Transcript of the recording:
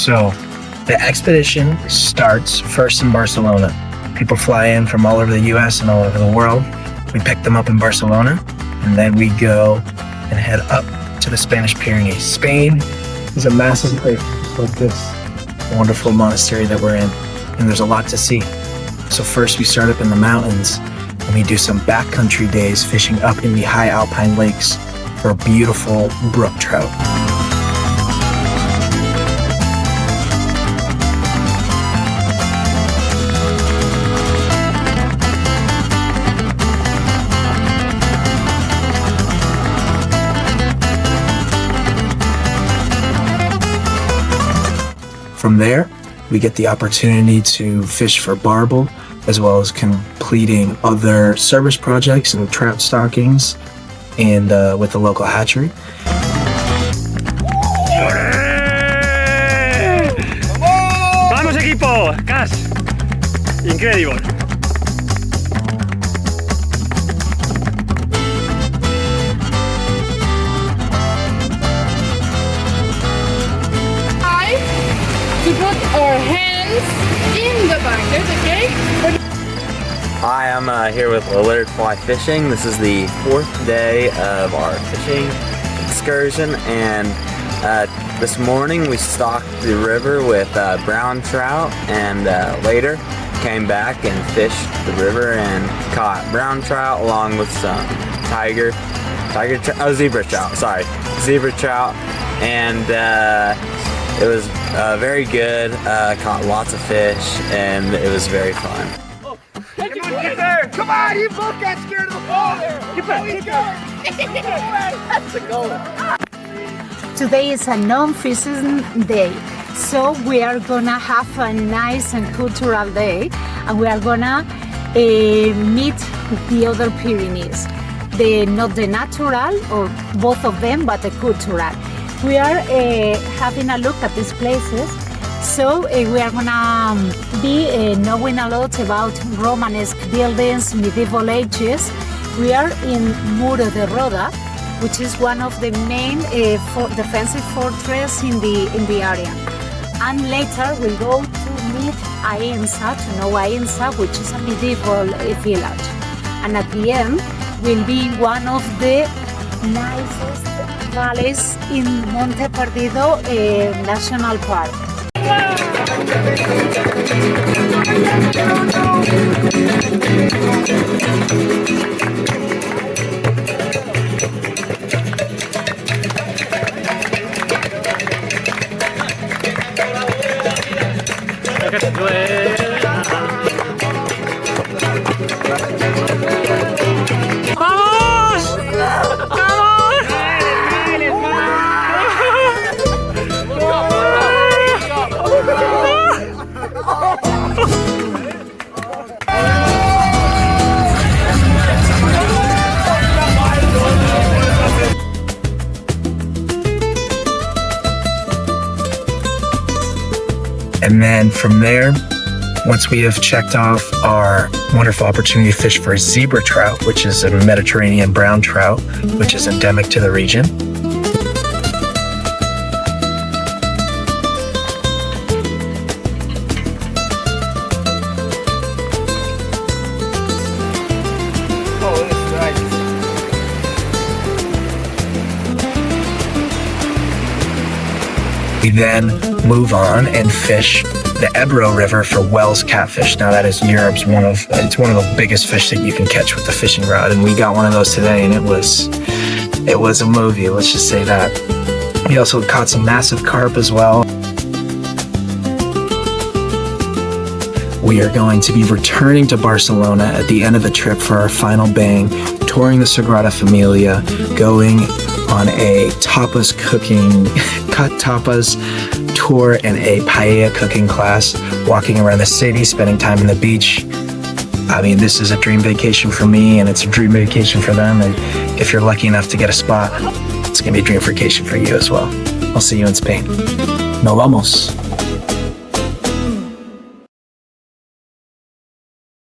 So the expedition starts first in Barcelona. People fly in from all over the US and all over the world. We pick them up in Barcelona, and then we go and head up to the Spanish Pyrenees. Spain is a massive place, just like this wonderful monastery that we're in, and there's a lot to see. So first we start up in the mountains, and we do some backcountry days fishing up in the high alpine lakes for a beautiful brook trout. From there, we get the opportunity to fish for barbel, as well as completing other service projects and trout stockings and with the local hatchery. ¡Vamos equipo! ¡Cas! Incredible! To put our hands in the bucket, okay? Hi, I'm here with Alert Fly Fishing. This is the 4th day of our fishing excursion, and this morning we stocked the river with brown trout, and later came back and fished the river and caught brown trout along with some zebra trout, and it was very good. Caught lots of fish, and it was very fun. Come on, you both got scared of the ball. That's the goal. Today is a non-fishing day, so we are gonna have a nice and cultural day, and we are gonna meet the other Pyrenees, not the natural or both of them, but the cultural. We are having a look at these places, so we are gonna be knowing a lot about Romanesque buildings, medieval ages. We are in Muro de Roda, which is one of the main defensive fortress in the area. And later we'll go to meet Aensa, to know Aensa, which is a medieval village. And at the end will be one of the nicest valleys in Monte Perdido National Park. And then from there, once we have checked off our wonderful opportunity to fish for zebra trout, which is a Mediterranean brown trout, which is endemic to the region. We then move on and fish the Ebro River for Wells catfish. Now that is Europe's one of the biggest fish that you can catch with the fishing rod, and we got one of those today, and it was a movie, let's just say that. We also caught some massive carp as well. We are going to be returning to Barcelona at the end of the trip for our final bang, touring the Sagrada Familia, going on a tapas tour and a paella cooking class, walking around the city, spending time on the beach. I mean, this is a dream vacation for me, and it's a dream vacation for them, and if you're lucky enough to get a spot, it's gonna be a dream vacation for you as well. I'll see you in Spain. Nos vamos.